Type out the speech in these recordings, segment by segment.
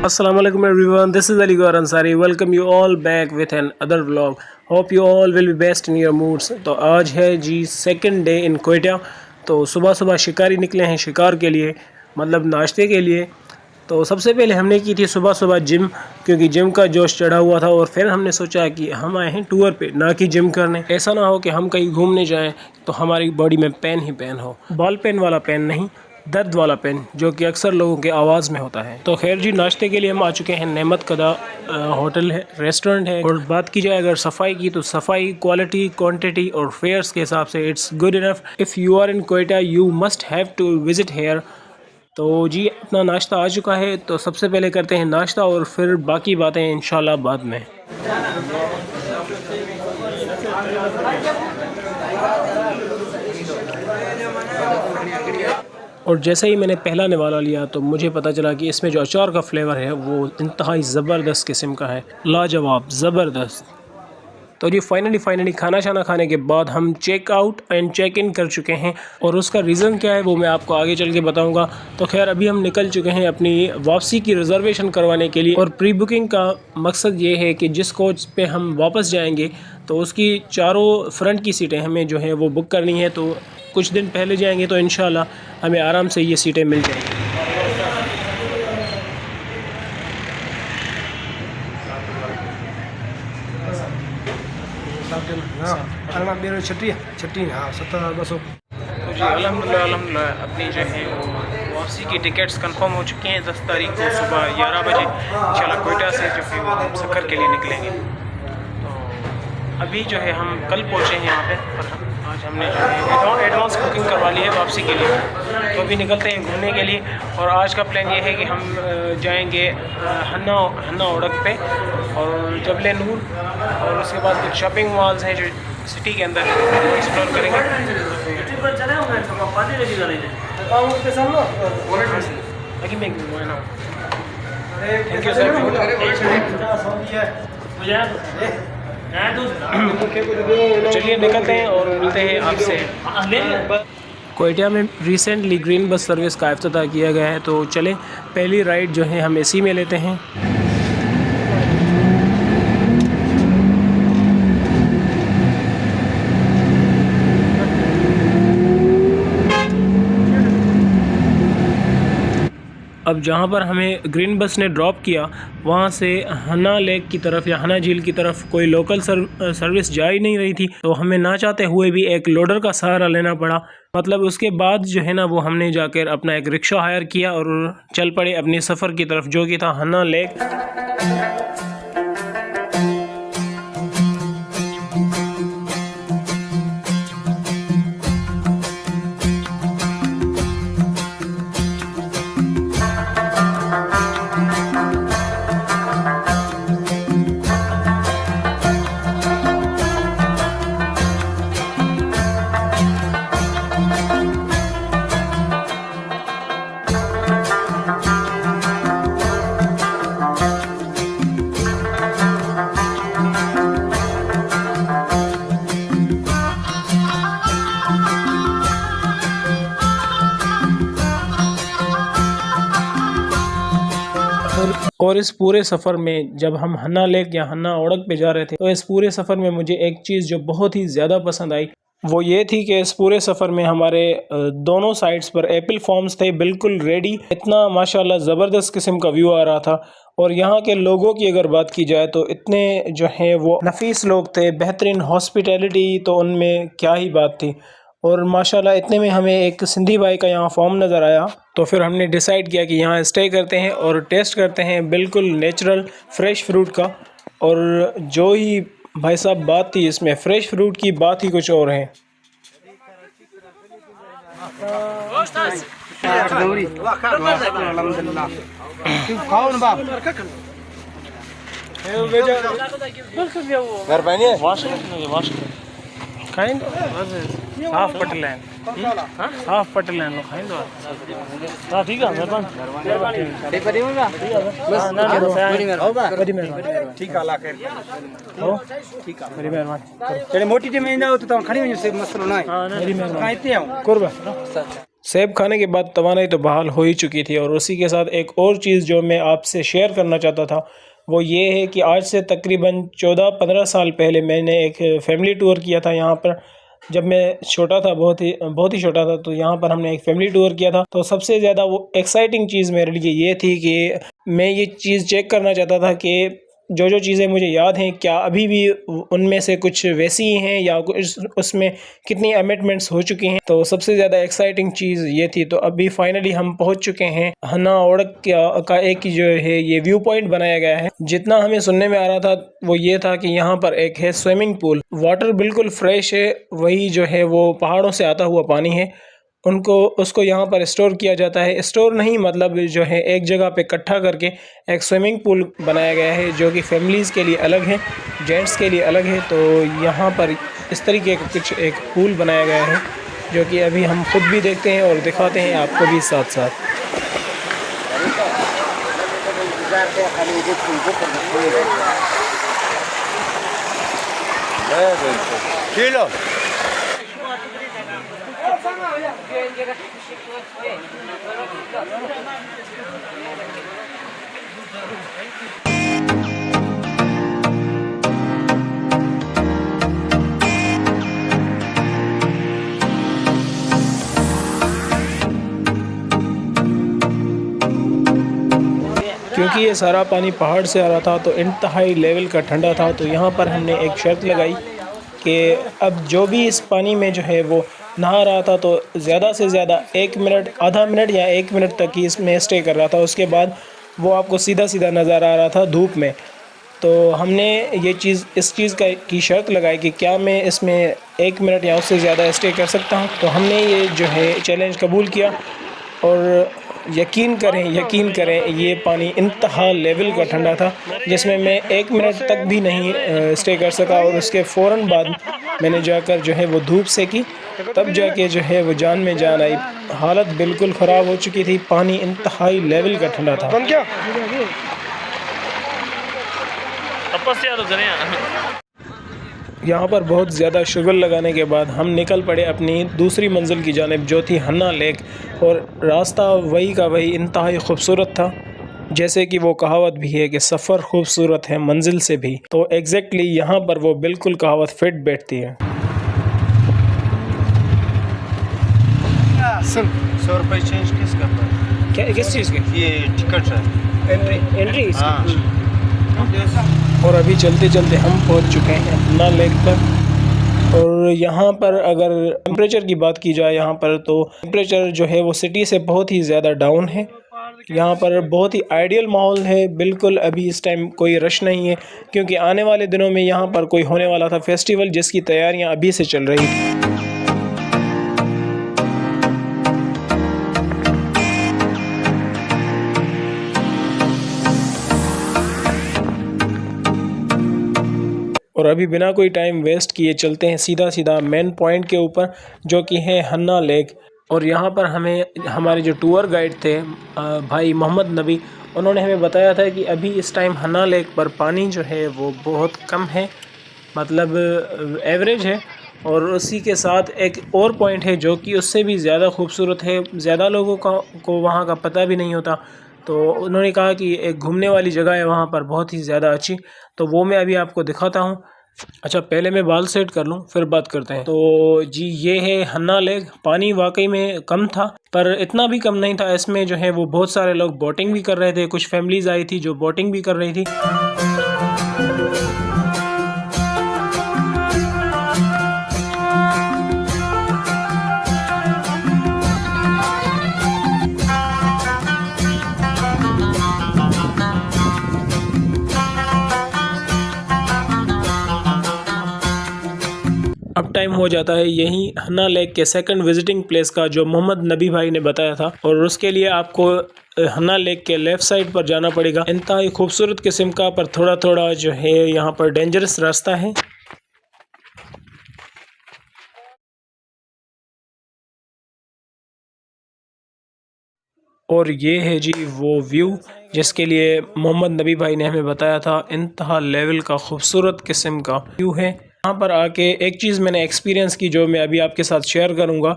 Assalamualaikum everyone, this is Ali Gaur Ansari. Welcome you all back with an other vlog. Hope you all will be best in your moods. तो आज है जी second day in Quetta. तो सुबह सुबह शिकारी निकले हैं शिकार के लिए, मतलब नाश्ते के लिए। तो सबसे पहले हमने की थी सुबह सुबह जिम, क्योंकि जिम का जोश चढ़ा हुआ था। और फिर हमने सोचा कि हम आए हैं टूर पे, ना कि जिम करने। ऐसा ना हो कि हम कहीं घूमने जाएं तो हमारी बॉडी में पेन ही पेन हो, बॉल पेन वाला पेन नहीं, दर्द वाला पेन, जो कि अक्सर लोगों के आवाज़ में होता है। तो खैर जी, नाश्ते के लिए हम आ चुके हैं। नेमत कदा होटल है, रेस्टोरेंट है। और बात की जाए अगर सफाई की, तो सफाई क्वालिटी, क्वांटिटी और फेयर्स के हिसाब से it's good enough. If you are in Quetta you must have to visit here. तो जी अपना नाश्ता आ चुका है, तो सबसे पहले करते हैं नाश्ता और फिर बाकी बातें इंशाल्लाह बाद में। और जैसे ही मैंने पहला निवाला लिया तो मुझे पता चला कि इसमें जो अचार का फ्लेवर है वो इंतहाई ज़बरदस्त किस्म का है, लाजवाब, ज़बरदस्त। तो जी फाइनली खाना शाना खाने के बाद हम check out and check in कर चुके हैं। और उसका रीज़न क्या है वो मैं आपको आगे चल के बताऊंगा। तो खैर अभी हम निकल चुके हैं अपनी वापसी की रिज़र्वेशन करवाने के लिए। और प्री बुकिंग का मकसद ये है कि जिस कोच पे हम वापस जाएंगे तो उसकी चारों फ्रंट की सीटें हमें जो है वो बुक करनी है। तो कुछ दिन पहले जाएंगे तो इंशाल्लाह हमें आराम से ये सीटें मिल जाएंगी। तो जी अल्हम्दुलिल्लाह अपनी जो है वो वापसी की टिकट्स कंफर्म हो चुकी हैं। 10 तारीख को सुबह 11 बजे इंशाल्लाह कोयटा से जो है वो हम सफ़र के लिए निकलेंगे। तो अभी जो है हम कल पहुँचे हैं यहाँ पे, पर आज हमने जो है एडवांस बुकिंग करवा ली है वापसी के लिए। तो अभी निकलते हैं घूमने के लिए। और आज का प्लान ये है कि हम जाएंगे हन्ना उड़क पे और जबल नूर, और उसके बाद कुछ शॉपिंग मॉल्स हैं जो सिटी के अंदर वो एक्सप्लोर करेंगे। Thank you sir. चलिए निकलते हैं और मिलते हैं आपसे। कोयटा में रिसेंटली ग्रीन बस सर्विस का इफ्तिताह किया गया है, तो चलें पहली राइड जो है हम इसी में लेते हैं। अब जहाँ पर हमें ग्रीन बस ने ड्रॉप किया वहाँ से हन्ना लेक की तरफ या हन्ना झील की तरफ कोई लोकल सर्विस जा ही नहीं रही थी। तो हमें ना चाहते हुए भी एक लोडर का सहारा लेना पड़ा। मतलब उसके बाद जो है ना वो हमने जाकर अपना एक रिक्शा हायर किया और चल पड़े अपने सफ़र की तरफ, जो कि था हन्ना लेक। और इस पूरे सफ़र में जब हम हन्ना लेक या हन्ना उड़क पे जा रहे थे, तो इस पूरे सफ़र में मुझे एक चीज़ जो बहुत ही ज़्यादा पसंद आई वो ये थी कि इस पूरे सफ़र में हमारे दोनों साइड्स पर एप्पल फॉर्म्स थे बिल्कुल रेडी। इतना माशाल्लाह ज़बरदस्त किस्म का व्यू आ रहा था। और यहाँ के लोगों की अगर बात की जाए तो इतने जो हैं वो नफीस लोग थे, बेहतरीन हॉस्पिटैलिटी तो उनमें क्या ही बात थी। और माशाल्लाह इतने में हमें एक सिंधी भाई का यहाँ फार्म नज़र आया, तो फिर हमने डिसाइड किया कि यहाँ स्टे करते हैं और टेस्ट करते हैं बिल्कुल नेचुरल फ्रेश फ्रूट का। और जो ही भाई साहब बात थी इसमें, फ्रेश फ्रूट की बात ही कुछ और है। साफ पटलैन साफ पटलैन लो खाइंदो हां ठीक है ठीक है ला कर हो ठीक है मेरी मेहरबानी चले मोटी टीम में ना तो खड़ी वने से मसलो ना मेरी मेहरबानी इतने आऊं कुर्बा। सेब खाने के बाद तवानाई तो बहाल हो ही चुकी थी और उसी के साथ एक और चीज़ जो मैं आपसे शेयर करना चाहता था वो ये है कि आज से तकरीबन 14-15 साल पहले मैंने एक फैमिली टूर किया था यहाँ पर। जब मैं छोटा था, बहुत ही छोटा था, तो यहाँ पर हमने एक फैमिली टूर किया था। तो सबसे ज़्यादा वो एक्साइटिंग चीज़ मेरे लिए ये थी कि मैं ये चीज़ चेक करना चाहता था कि जो चीज़ें मुझे याद हैं क्या अभी भी उनमें से कुछ वैसी ही हैं या कुछ उसमें कितनी अमेंडमेंट्स हो चुकी हैं। तो सबसे ज़्यादा एक्साइटिंग चीज़ ये थी। तो अभी फाइनली हम पहुंच चुके हैं हन्ना ओड़क का एक जो है ये व्यू पॉइंट बनाया गया है। जितना हमें सुनने में आ रहा था वो ये था कि यहाँ पर एक है स्विमिंग पूल, वाटर बिल्कुल फ्रेश है, वही जो है वो पहाड़ों से आता हुआ पानी है, उसको यहाँ पर स्टोर किया जाता है। स्टोर नहीं, मतलब जो है एक जगह पे इकट्ठा करके एक स्विमिंग पूल बनाया गया है जो कि फैमिलीज़ के लिए अलग है, जेंट्स के लिए अलग है। तो यहाँ पर इस तरीके का कुछ एक पूल बनाया गया है जो कि अभी हम खुद भी देखते हैं और दिखाते हैं आपको भी साथ साथ। क्योंकि ये सारा पानी पहाड़ से आ रहा था तो इंतहाई लेवल का ठंडा था। तो यहाँ पर हमने एक शर्त लगाई कि अब जो भी इस पानी में जो है वो नहा रहा था तो ज़्यादा से ज़्यादा 1 मिनट, आधा मिनट या 1 मिनट तक ही इसमें स्टे कर रहा था। उसके बाद वो आपको सीधा सीधा नज़र आ रहा था धूप में। तो हमने इस चीज़ की शर्त लगाई कि क्या मैं इसमें 1 मिनट या उससे ज़्यादा स्टे कर सकता हूँ। तो हमने ये जो है चैलेंज कबूल किया और यकीन करें ये पानी इंतहा लेवल का ठंडा था जिसमें मैं 1 मिनट तक भी नहीं स्टे कर सका। और उसके फ़ौरन बाद मैंने जाकर जो है वो धूप सेकी, तब जाके जो है वो जान में जान आई। हालत बिल्कुल ख़राब हो चुकी थी, पानी इंतहाई लेवल का ठंडा था। यहाँ पर बहुत ज़्यादा शुगर लगाने के बाद हम निकल पड़े अपनी दूसरी मंजिल की जानिब जो थी हन्ना लेक। और रास्ता वही का वही इंतहाई खूबसूरत था, जैसे कि वो कहावत भी है कि सफ़र खूबसूरत है मंजिल से भी। तो एग्जैक्टली यहाँ पर वो बिल्कुल कहावत फिट बैठती है। 100 रुपये चेंज किस करता है? किस चीज़ के? ये टिकट है, एंट्री। हाँ। और अभी चलते चलते हम पहुंच चुके हैं हन्ना लेक पर। और यहाँ पर अगर टेम्परेचर की बात की जाए यहाँ पर, तो टेम्परेचर जो है वो सिटी से बहुत ही ज़्यादा डाउन है। यहाँ पर बहुत ही आइडियल माहौल है, बिल्कुल अभी इस टाइम कोई रश नहीं है क्योंकि आने वाले दिनों में यहाँ पर कोई होने वाला था फेस्टिवल जिसकी तैयारियाँ अभी से चल रही थी। और अभी बिना कोई टाइम वेस्ट किए चलते हैं सीधा मेन पॉइंट के ऊपर जो कि है हन्ना लेक। और यहाँ पर हमें हमारे जो टूर गाइड थे भाई मोहम्मद नबी, उन्होंने हमें बताया था कि अभी इस टाइम हन्ना लेक पर पानी जो है वो बहुत कम है, मतलब एवरेज है। और उसी के साथ एक और पॉइंट है जो कि उससे भी ज़्यादा खूबसूरत है, ज़्यादा लोगों को वहाँ का पता भी नहीं होता। तो उन्होंने कहा कि एक घूमने वाली जगह है वहाँ पर बहुत ही ज़्यादा अच्छी, तो वो मैं अभी आपको दिखाता हूँ। अच्छा, पहले मैं बाल सेट कर लूँ फिर बात करते हैं। तो जी ये है हन्ना लेक। पानी वाकई में कम था, पर इतना भी कम नहीं था। इसमें जो है वो बहुत सारे लोग बोटिंग भी कर रहे थे, कुछ फैमिलीज़ आई थी जो बोटिंग भी कर रही थी। अब टाइम हो जाता है यहीं हन्ना लेक के सेकंड विजिटिंग प्लेस का, जो मोहम्मद नबी भाई ने बताया था। और उसके लिए आपको हन्ना लेक के लेफ़्ट साइड पर जाना पड़ेगा। इंतहाई खूबसूरत किस्म का, पर थोड़ा थोड़ा जो है यहाँ पर डेंजरस रास्ता है। और ये है जी वो व्यू जिसके लिए मोहम्मद नबी भाई ने हमें बताया था। इंतहा लेवल का खूबसूरत किस्म का व्यू है। यहाँ पर आके एक चीज़ मैंने एक्सपीरियंस की, जो मैं अभी आपके साथ शेयर करूँगा,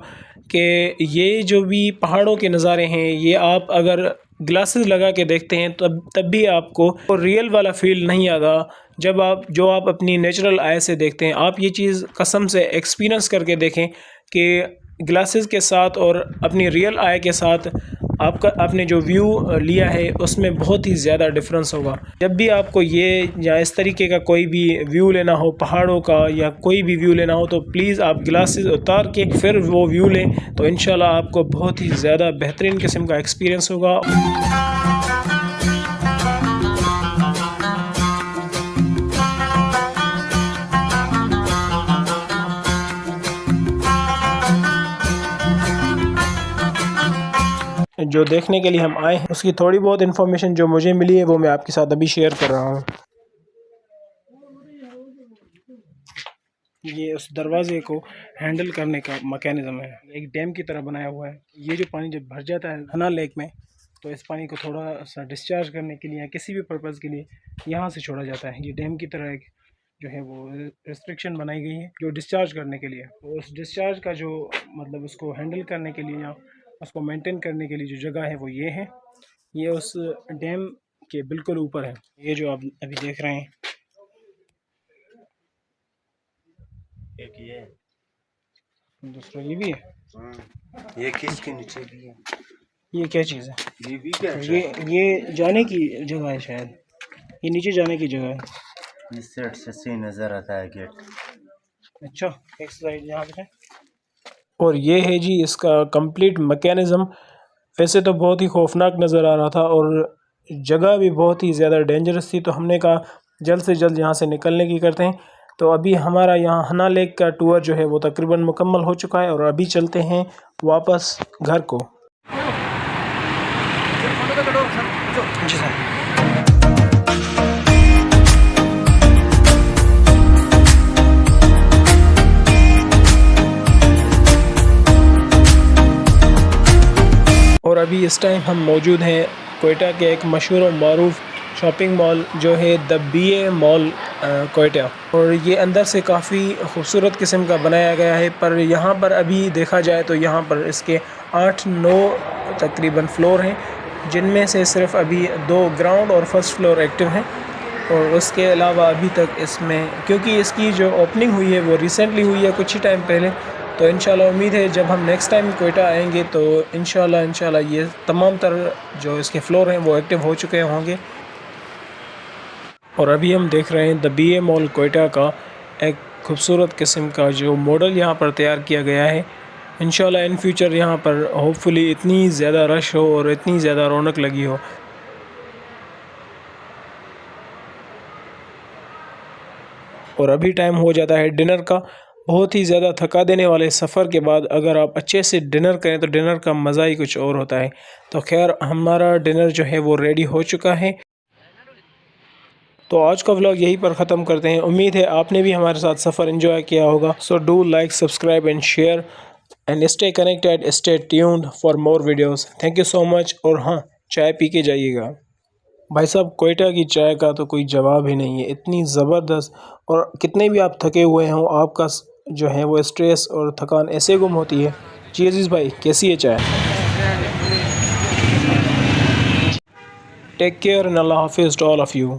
कि ये जो भी पहाड़ों के नज़ारे हैं, ये आप अगर ग्लासेस लगा के देखते हैं तब भी आपको रियल वाला फील नहीं आता जब आप अपनी नेचुरल आई से देखते हैं। आप ये चीज़ कसम से एक्सपीरियंस करके देखें कि ग्लासेस के साथ और अपनी रियल आई के साथ आपने जो व्यू लिया है उसमें बहुत ही ज़्यादा डिफरेंस होगा। जब भी आपको ये या इस तरीके का कोई भी व्यू लेना हो, पहाड़ों का या कोई भी व्यू लेना हो, तो प्लीज़ आप ग्लासेस उतार के फिर वो व्यू लें, तो इंशाल्लाह आपको बहुत ही ज़्यादा बेहतरीन किस्म का एक्सपीरियंस होगा। जो देखने के लिए हम आए हैं उसकी थोड़ी बहुत इन्फॉर्मेशन जो मुझे मिली है वो मैं आपके साथ अभी शेयर कर रहा हूँ। ये उस दरवाजे को हैंडल करने का मैकेनिज्म है, एक डैम की तरह बनाया हुआ है। ये जो पानी जब भर जाता है हन्ना लेक में, तो इस पानी को थोड़ा सा डिस्चार्ज करने के लिए या किसी भी पर्पज़ के लिए यहाँ से छोड़ा जाता है। ये डैम की तरह एक जो है वो रिस्ट्रिक्शन बनाई गई है जो डिस्चार्ज करने के लिए। तो उस डिस्चार्ज का जो मतलब उसको हैंडल करने के लिए या उसको मेंटेन करने के लिए जो जगह है वो ये है। ये उस डैम के बिल्कुल ऊपर है, ये जो आप अभी देख रहे हैं। एक ये दूसरा ये भी है। ये किसके नीचे भी है? ये क्या चीज़ है? ये भी क्या है? ये जाने की जगह है शायद, ये नीचे जाने की जगह है। इस साइड से सही नज़र आता है गेट। अच्छा, एक साइड यहाँ पे है। और ये है जी इसका कंप्लीट मैकेनिज़्म। वैसे तो बहुत ही खौफनाक नज़र आ रहा था और जगह भी बहुत ही ज़्यादा डेंजरस थी, तो हमने कहा जल्द से जल्द यहाँ से निकलने की करते हैं। तो अभी हमारा यहाँ हन्ना लेक का टूर जो है वो तकरीबन मुकम्मल हो चुका है और अभी चलते हैं वापस घर को। जी सर। और अभी इस टाइम हम मौजूद हैं कोयटा के एक मशहूर और मारूफ शॉपिंग मॉल जो है द BA मॉल कोयटा। और ये अंदर से काफ़ी खूबसूरत किस्म का बनाया गया है, पर यहाँ पर अभी देखा जाए तो यहाँ पर इसके 8-9 तकरीबन फ्लोर हैं, जिनमें से सिर्फ अभी 2 ग्राउंड और फर्स्ट फ्लोर एक्टिव हैं। और उसके अलावा अभी तक इसमें, क्योंकि इसकी जो ओपनिंग हुई है वो रिसेंटली हुई है कुछ ही टाइम पहले, तो इंशाल्लाह उम्मीद है जब हम नेक्स्ट टाइम कोयटा आएंगे तो इंशाल्लाह ये तमाम तर जो इसके फ्लोर हैं वो एक्टिव हो चुके होंगे। और अभी हम देख रहे हैं द BA मॉल कोयटा का एक खूबसूरत किस्म का जो मॉडल यहाँ पर तैयार किया गया है। इंशाल्लाह इन फ्यूचर यहाँ पर होपफुली इतनी ज़्यादा रश हो और इतनी ज़्यादा रौनक लगी हो। और अभी टाइम हो जाता है डिनर का। बहुत ही ज़्यादा थका देने वाले सफ़र के बाद अगर आप अच्छे से डिनर करें तो डिनर का मज़ा ही कुछ और होता है। तो खैर हमारा डिनर जो है वो रेडी हो चुका है। तो आज का व्लॉग यहीं पर ख़त्म करते हैं। उम्मीद है आपने भी हमारे साथ सफ़र एंजॉय किया होगा। So do like, subscribe and share and stay connected, stay tuned for more videos. Thank you so much. और हाँ, चाय पी के जाइएगा। भाई साहब, कोयटा की चाय का तो कोई जवाब ही नहीं है, इतनी ज़बरदस्त। और कितने भी आप थके हुए हों, आपका जो है वो स्ट्रेस और थकान ऐसे गुम होती है। जी अजीज़ भाई, कैसी है चाय? टेक केयर एंड अल्लाह हाफिज़ टू ऑल ऑफ़ यू।